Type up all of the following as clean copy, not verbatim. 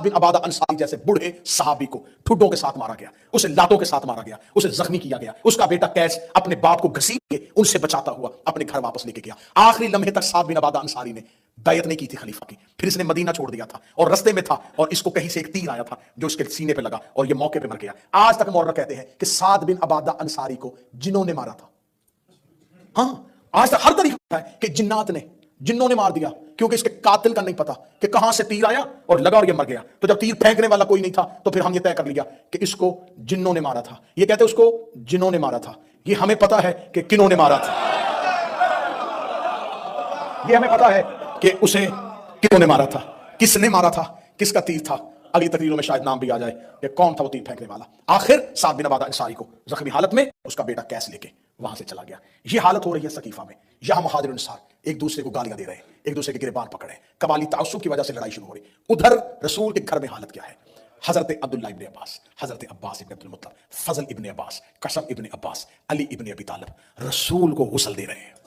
بن عبادہ انصاری جیسے بوڑھے صحابی کو ٹھڈوں کے ساتھ مارا گیا، اسے لاتوں کے ساتھ مارا گیا، اسے زخمی کیا گیا، اس کا بیٹا قیس اپنے باپ کو گھسیٹ کے ان سے بچاتا ہوا اپنے گھر واپس لے کے گیا۔ آخری لمحے تک سعد بن عبادہ انصاری نے بیعت نہیں کی تھی خلیفہ کی، پھر اس نے مدینہ چھوڑ دیا تھا اور رستے میں تھا اور اس کو کہیں سے ایک تیر آیا تھا جو اس کے سینے پہ لگا اور یہ موقع پہ مر گیا۔ آج تک مورخ کہتے ہیں کہ سعد بن عبادہ انصاری کو جنوں نے مارا تھا۔ ہاں آج تک ہر طریقہ ہے کہ جنوں نے مار دیا، کیونکہ اس کے قاتل کا نہیں پتا کہ کہاں سے تیر آیا اور لگا اور یہ مر گیا۔ تو جب تیر پھینکنے والا کوئی نہیں تھا تو پھر ہم یہ طے کر لیا کہ اس کو جنوں نے مارا تھا۔ یہ کہتے ہیں اس کو جنوں نے مارا تھا، یہ ہمیں پتا ہے کہ کنوں نے مارا تھا، یہ ہمیں پتا ہے کہ اسے کنوں نے مارا تھا، کس نے مارا تھا، کس کا تیر تھا۔ اگلی تقریروں میں شاید نام بھی آ جائے کہ کون تھا وہ تیر پھینکنے والا۔ آخر سعد بن عبادہ انصاری کو زخمی حالت میں اس کا بیٹا قیس لے کے وہاں سے چلا گیا۔ یہ حالت ہو رہی ہے سقیفہ میں، یہاں مہاجر انصار ایک دوسرے کو گالیاں دے رہے ہیں، ایک دوسرے کے گریبان پکڑے ہیں، قبائلی تعصب کی وجہ سے لڑائی شروع ہو رہی۔ ادھر رسول کے گھر میں حالت کیا ہے؟ حضرت عبداللہ ابن عباس، حضرت عباس ابن عبد المطلب، فضل ابن عباس، قاسم ابن عباس، علی ابن ابی طالب رسول کو غسل دے رہے ہیں۔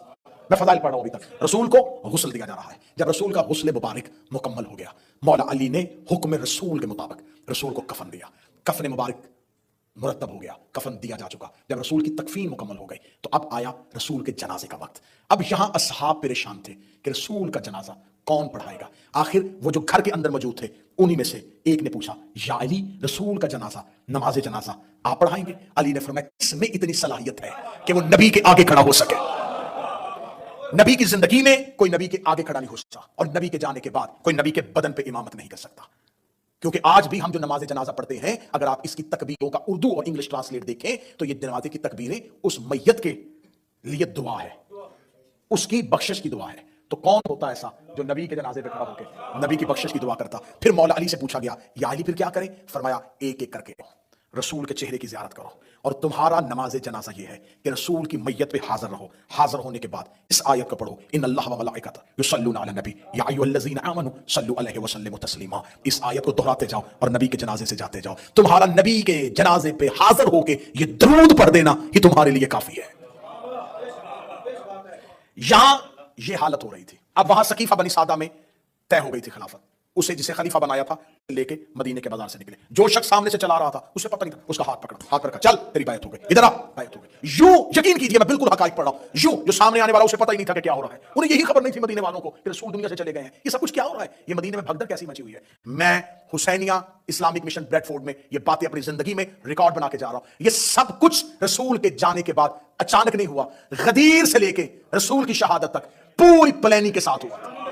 میں فضائل پڑھ رہا ہوں ابھی تک، رسول کو غسل دیا جا رہا ہے۔ جب رسول کا غسل مبارک مکمل ہو گیا، مولا علی نے حکم رسول کے مطابق رسول کو کفن دیا، کفن مبارک مرتب ہو گیا، کفن دیا جا چکا۔ جب رسول کی تکفین مکمل ہو گئی تو اب آیا رسول کے جنازے کا وقت۔ اب یہاں اصحاب پریشان تھے کہ رسول کا جنازہ کون پڑھائے گا۔ آخر وہ جو گھر کے اندر موجود تھے انہی میں سے ایک نے پوچھا، یا علی رسول کا جنازہ، نماز جنازہ آپ پڑھائیں گے؟ علی نے فرمایا کس میں اتنی صلاحیت ہے کہ وہ نبی کے آگے کھڑا ہو سکے؟ نبی کی زندگی میں کوئی نبی کے آگے کھڑا نہیں ہو سکتا، اور نبی کے جانے کے بعد کوئی نبی کے بدن پہ امامت نہیں کر سکتا۔ کیونکہ آج بھی ہم جو نماز جنازہ پڑھتے ہیں، اگر آپ اس کی تکبیروں کا اردو اور انگلش ٹرانسلیٹ دیکھیں تو یہ جنازے کی تکبیریں اس میت کے لیے دعا ہے، اس کی بخشش کی دعا ہے۔ تو کون ہوتا ایسا جو نبی کے جنازے پہ کھڑا ہو کے نبی کی بخشش کی دعا کرتا؟ پھر مولا علی سے پوچھا گیا، یا علی پھر کیا کریں؟ فرمایا ایک ایک کر کے رسول کے چہرے کی زیارت کرو، اور تمہارا نماز جنازہ یہ ہے کہ رسول کی میت پہ حاضر رہو۔ حاضر ہونے کے بعد اس آیت کو پڑھو، ان اللہ و ملائکتہ یصلون علی النبی یا ایھا الذین آمنوا صلوا علیہ وسلموا تسلیما۔ اس آیت کو دہراتے جاؤ اور نبی کے جنازے سے جاتے جاؤ۔ تمہارا نبی کے جنازے پہ حاضر ہو کے یہ درود پڑھ دینا یہ تمہارے لیے کافی ہے۔ یہاں یہ حالت ہو رہی تھی۔ اب وہاں سقیفہ بنی سعدہ میں طے ہو گئی تھی خلافت، اسے جسے خلیفہ بنایا تھا لے کے مدینے کے بازار سے نکلے۔ جو شخص سامنے سے چلا رہا تھا اسے پتہ نہیں تھا، اس کا ہاتھ پکڑا، ہاتھ رکھا، چل تیری بیعت ہو گئی، ادھر آ، بیعت ہو گئی۔ یوں یقین کیجیے میں بالکل حقائق پڑھ رہا ہوں، یوں جو سامنے آنے والا اسے پتہ ہی نہیں تھا کہ کیا ہو رہا ہے۔ انہیں یہی خبر نہیں تھی مدینے والوں کو کہ رسول دنیا سے چلے گئے ہیں، یہ سب کچھ کیا ہو رہا ہے، یہ مدینے میں بھگدڑ کیسی مچی ہوئی ہے۔ میں حسینیہ اسلامک مشن بریڈ فورڈ میں یہ باتیں اپنی زندگی میں ریکارڈ بنا کے جا رہا ہوں۔ یہ سب کچھ رسول کے جانے کے بعد اچانک نہیں ہوا، غدیر سے لے کے رسول کی شہادت تک پوری پلاننگ کے ساتھ ہوا۔